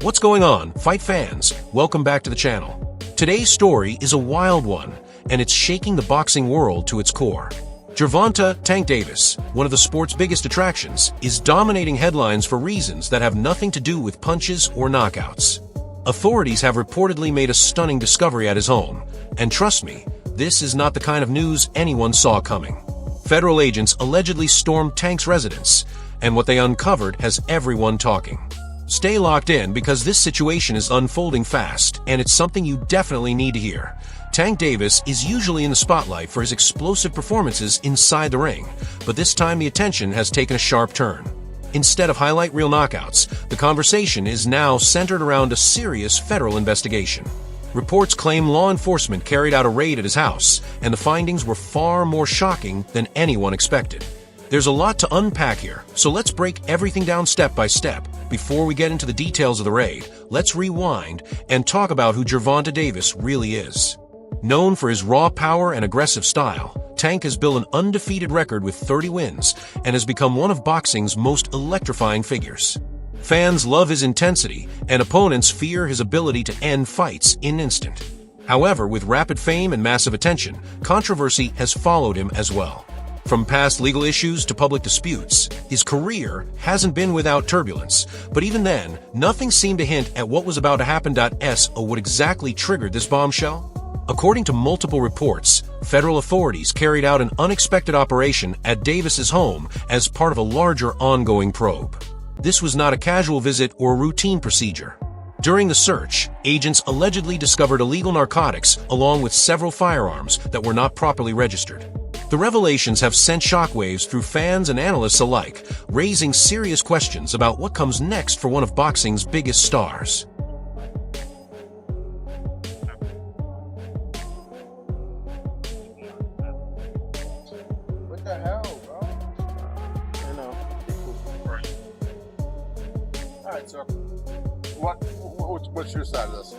What's going on, fight fans? Welcome back to the channel. Today's story is a wild one, and it's shaking the boxing world to its core. Gervonta "Tank" Davis, one of the sport's biggest attractions, is dominating headlines for reasons that have nothing to do with punches or knockouts. Authorities have reportedly made a stunning discovery at his home, and trust me, this is not the kind of news anyone saw coming. Federal agents allegedly stormed Tank's residence, and what they uncovered has everyone talking. Stay locked in because this situation is unfolding fast, and it's something you definitely need to hear. Tank Davis is usually in the spotlight for his explosive performances inside the ring, but this time the attention has taken a sharp turn. Instead of highlight reel knockouts, the conversation is now centered around a serious federal investigation. Reports claim law enforcement carried out a raid at his house, and the findings were far more shocking than anyone expected. There's a lot to unpack here, so let's break everything down step by step. Before we get into the details of the raid, let's rewind and talk about who Gervonta Davis really is. Known for his raw power and aggressive style, Tank has built an undefeated record with 30 wins and has become one of boxing's most electrifying figures. Fans love his intensity, and opponents fear his ability to end fights in an instant. However, with rapid fame and massive attention, controversy has followed him as well. From past legal issues to public disputes, his career hasn't been without turbulence, but even then, nothing seemed to hint at what was about to happen. Or what exactly triggered this bombshell? According to multiple reports, federal authorities carried out an unexpected operation at Davis's home as part of a larger ongoing probe. This was not a casual visit or routine procedure. During the search, agents allegedly discovered illegal narcotics along with several firearms that were not properly registered. The revelations have sent shockwaves through fans and analysts alike, raising serious questions about what comes next for one of boxing's biggest stars. What the hell, bro? I know. Alright, so what's your side of this?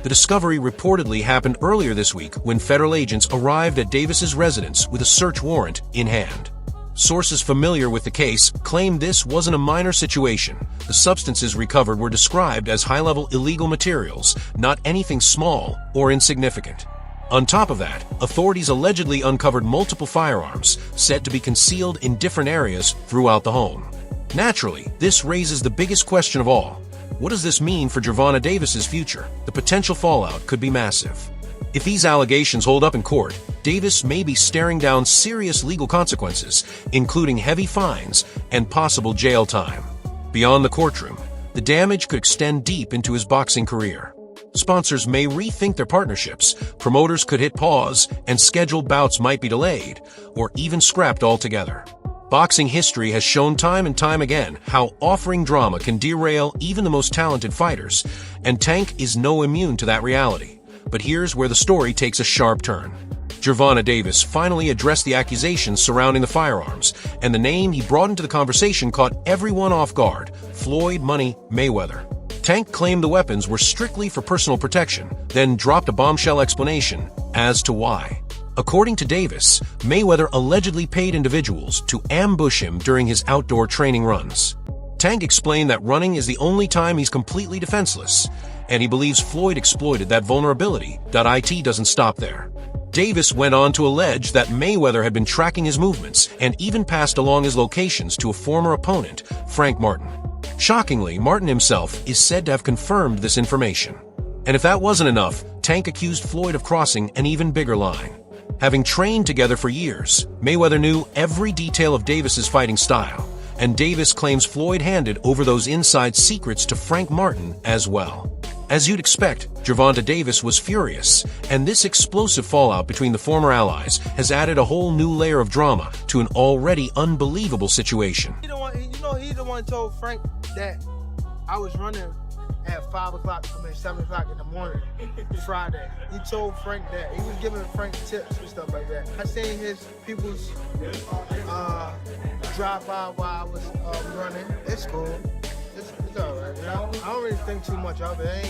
The discovery reportedly happened earlier this week when federal agents arrived at Davis's residence with a search warrant in hand. Sources familiar with the case claim this wasn't a minor situation. The substances recovered were described as high-level illegal materials, not anything small or insignificant. On top of that, authorities allegedly uncovered multiple firearms said to be concealed in different areas throughout the home. Naturally, this raises the biggest question of all. What does this mean for Gervonta Davis's future? The potential fallout could be massive. If these allegations hold up in court, Davis may be staring down serious legal consequences, including heavy fines and possible jail time. Beyond the courtroom, the damage could extend deep into his boxing career. Sponsors may rethink their partnerships, promoters could hit pause, and scheduled bouts might be delayed, or even scrapped altogether. Boxing history has shown time and time again how offering drama can derail even the most talented fighters, and Tank is no immune to that reality. But here's where the story takes a sharp turn. Gervonta Davis finally addressed the accusations surrounding the firearms, and the name he brought into the conversation caught everyone off guard: Floyd "Money" Mayweather. Tank claimed the weapons were strictly for personal protection, then dropped a bombshell explanation as to why. According to Davis, Mayweather allegedly paid individuals to ambush him during his outdoor training runs. Tank explained that running is the only time he's completely defenseless, and he believes Floyd exploited that vulnerability. It doesn't stop there. Davis went on to allege that Mayweather had been tracking his movements and even passed along his locations to a former opponent, Frank Martin. Shockingly, Martin himself is said to have confirmed this information. And if that wasn't enough, Tank accused Floyd of crossing an even bigger line. Having trained together for years, Mayweather knew every detail of Davis's fighting style, and Davis claims Floyd handed over those inside secrets to Frank Martin as well. As you'd expect, Gervonta Davis was furious, and this explosive fallout between the former allies has added a whole new layer of drama to an already unbelievable situation. He the one told Frank that I was running at 7 o'clock in the morning, Friday. He told Frank that. He was giving Frank tips and stuff like that. I seen his people's drive by while I was running. It's cool. It's all right. You know? I don't really think too much of it.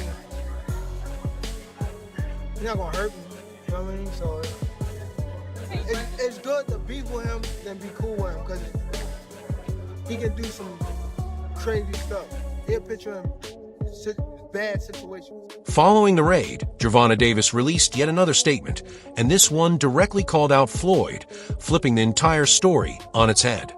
He's not gonna hurt me. You know what I mean? So it's good to be with him than be cool with him, because he can do some crazy stuff. He'll picture him bad situation. Following the raid, Gervonta Davis released yet another statement, and this one directly called out Floyd, flipping the entire story on its head.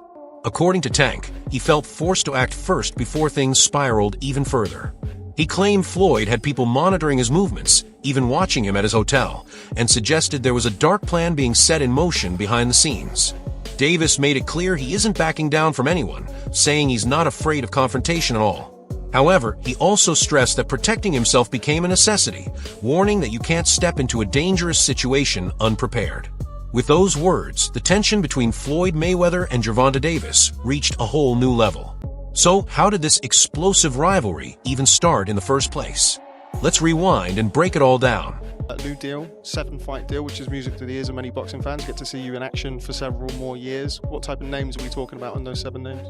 According to Tank, he felt forced to act first before things spiraled even further. He claimed Floyd had people monitoring his movements, even watching him at his hotel, and suggested there was a dark plan being set in motion behind the scenes. Davis made it clear he isn't backing down from anyone, saying he's not afraid of confrontation at all. However, he also stressed that protecting himself became a necessity, warning that you can't step into a dangerous situation unprepared. With those words, the tension between Floyd Mayweather and Gervonta Davis reached a whole new level. So, how did this explosive rivalry even start in the first place? Let's rewind and break it all down. A new deal, 7-fight deal, which is music to the ears of many boxing fans. Get to see you in action for several more years. What type of names are we talking about in those 7 names?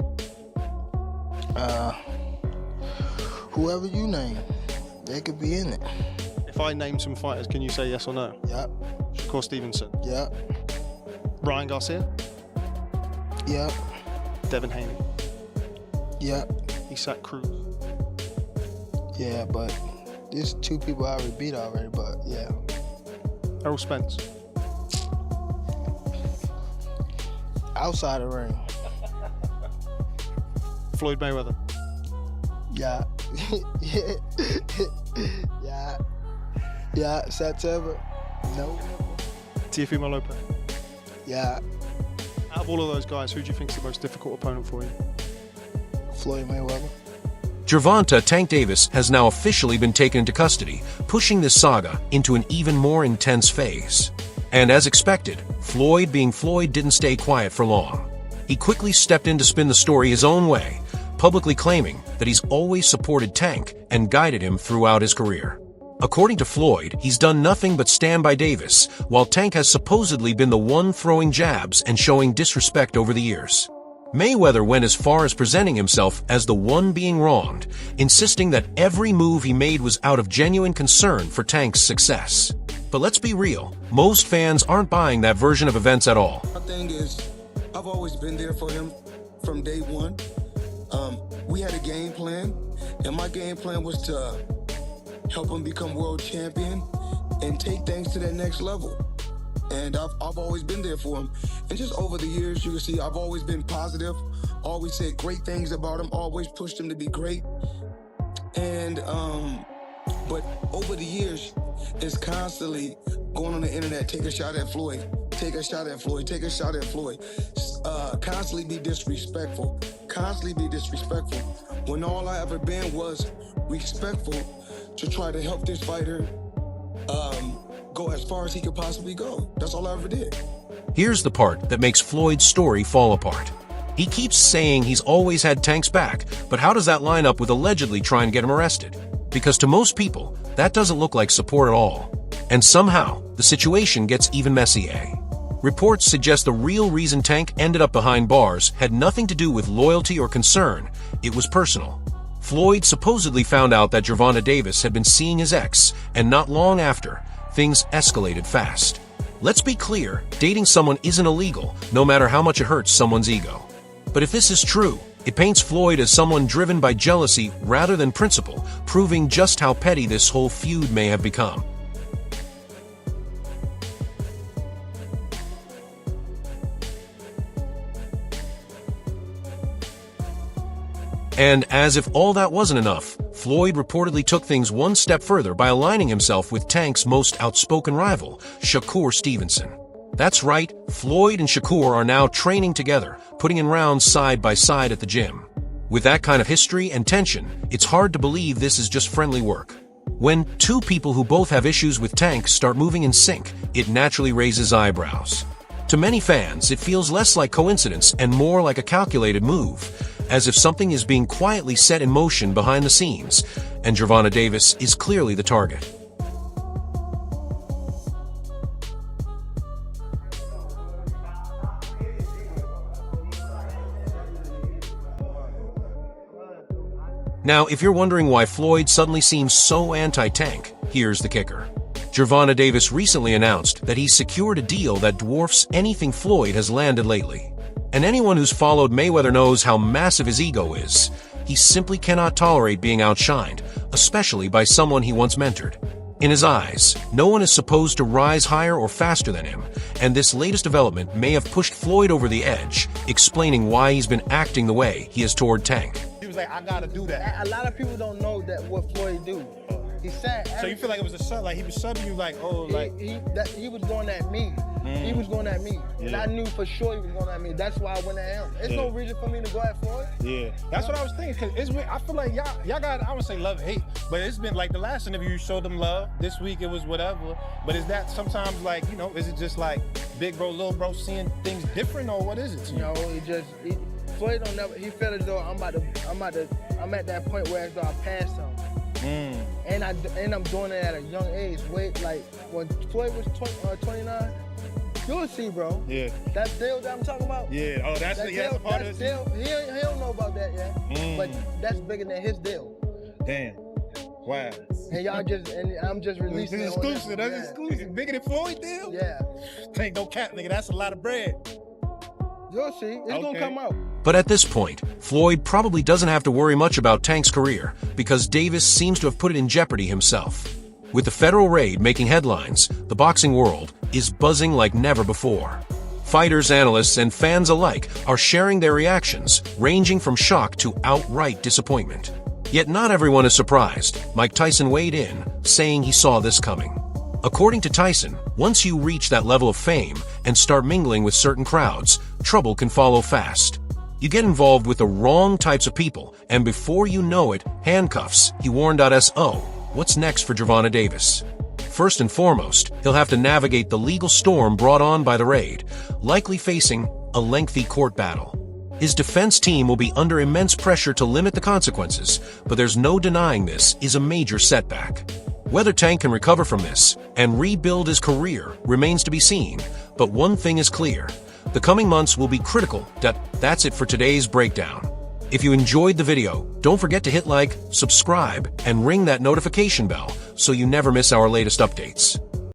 Whoever you name, they could be in it. If I name some fighters, can you say yes or no? Yep. Shakur Stevenson. Yep. Ryan Garcia. Yep. Devin Haney. Yep. Isaac Cruz. Yeah, but there's 2 people I already beat already, but yeah. Errol Spence. Outside the ring. Floyd Mayweather. Yeah. Yeah. Yeah. September. No. Teofimo Lopez. Yeah. Out of all of those guys, who do you think is the most difficult opponent for you? Floyd Mayweather. Gervonta "Tank" Davis has now officially been taken into custody, pushing this saga into an even more intense phase. And as expected, Floyd being Floyd didn't stay quiet for long. He quickly stepped in to spin the story his own way, publicly claiming that he's always supported Tank and guided him throughout his career. According to Floyd, he's done nothing but stand by Davis, while Tank has supposedly been the one throwing jabs and showing disrespect over the years. Mayweather went as far as presenting himself as the one being wronged, insisting that every move he made was out of genuine concern for Tank's success. But let's be real, most fans aren't buying that version of events at all. My thing is, I've always been there for him from day one. We had a game plan, and my game plan was to help him become world champion and take things to that next level. And I've always been there for him. And just over the years, you can see I've always been positive, always said great things about him, always pushed him to be great. And, but over the years, it's constantly going on the internet, take a shot at Floyd, take a shot at Floyd, take a shot at Floyd. Constantly be disrespectful, when all I ever been was respectful to try to help this fighter go as far as he could possibly go. That's all I ever did. Here's the part that makes Floyd's story fall apart. He keeps saying he's always had Tank's back, but how does that line up with allegedly trying to get him arrested? Because to most people, that doesn't look like support at all. And somehow, the situation gets even messier. Reports suggest the real reason Tank ended up behind bars had nothing to do with loyalty or concern, it was personal. Floyd supposedly found out that Gervonta Davis had been seeing his ex, and not long after, things escalated fast. Let's be clear, dating someone isn't illegal, no matter how much it hurts someone's ego. But if this is true, it paints Floyd as someone driven by jealousy rather than principle, proving just how petty this whole feud may have become. And as if all that wasn't enough, Floyd reportedly took things one step further by aligning himself with Tank's most outspoken rival, Shakur Stevenson. That's right, Floyd and Shakur are now training together, putting in rounds side by side at the gym. With that kind of history and tension, it's hard to believe this is just friendly work. When 2 people who both have issues with Tank start moving in sync, it naturally raises eyebrows. To many fans, it feels less like coincidence and more like a calculated move, as if something is being quietly set in motion behind the scenes, and Gervonta Davis is clearly the target. Now, if you're wondering why Floyd suddenly seems so anti-Tank, here's the kicker. Gervonta Davis recently announced that he's secured a deal that dwarfs anything Floyd has landed lately. And anyone who's followed Mayweather knows how massive his ego is. He simply cannot tolerate being outshined, especially by someone he once mentored. In his eyes, no one is supposed to rise higher or faster than him, and this latest development may have pushed Floyd over the edge, explaining why he's been acting the way he has toward Tank. He was like, I gotta do that. A lot of people don't know that what Floyd do. He said. So you feel like it was a sub, like he was subbing you, like, oh, like he was going at me. He was going at me, and I knew for sure he was going at me. That's why I went at him. There's no reason for me to go at Floyd. Yeah, that's what I was thinking. Cause I feel like y'all got, I would say love, hate, but it's been like the last interview you showed them love. This week it was whatever. But is that sometimes like, you know, is it just like big bro, little bro seeing things different, or what is it to you? No, Floyd don't never. He felt as though I'm at that point where as though I passed him. And I'm doing it at a young age. Wait, like when Floyd was 29, you'll see, bro. Yeah. That deal that I'm talking about. Yeah. Oh, that's a part of it. He don't know about that yet. But that's bigger than his deal. Damn. Wow. And I'm just releasing it. This is exclusive. That's exclusive. Bigger than Floyd deal? Yeah. Ain't no cap, nigga. That's a lot of bread. You'll see. It's gonna come out. But at this point, Floyd probably doesn't have to worry much about Tank's career because Davis seems to have put it in jeopardy himself. With the federal raid making headlines, the boxing world is buzzing like never before. Fighters, analysts, and fans alike are sharing their reactions, ranging from shock to outright disappointment. Yet not everyone is surprised. Mike Tyson weighed in, saying he saw this coming. According to Tyson, once you reach that level of fame and start mingling with certain crowds, trouble can follow fast. You get involved with the wrong types of people, and before you know it, handcuffs, he warned. So, what's next for Gervonta Davis? First and foremost, he'll have to navigate the legal storm brought on by the raid, likely facing a lengthy court battle. His defense team will be under immense pressure to limit the consequences, but there's no denying this is a major setback. Whether Tank can recover from this and rebuild his career remains to be seen, but one thing is clear. The coming months will be critical. That's it for today's breakdown. If you enjoyed the video, don't forget to hit like, subscribe, and ring that notification bell so you never miss our latest updates.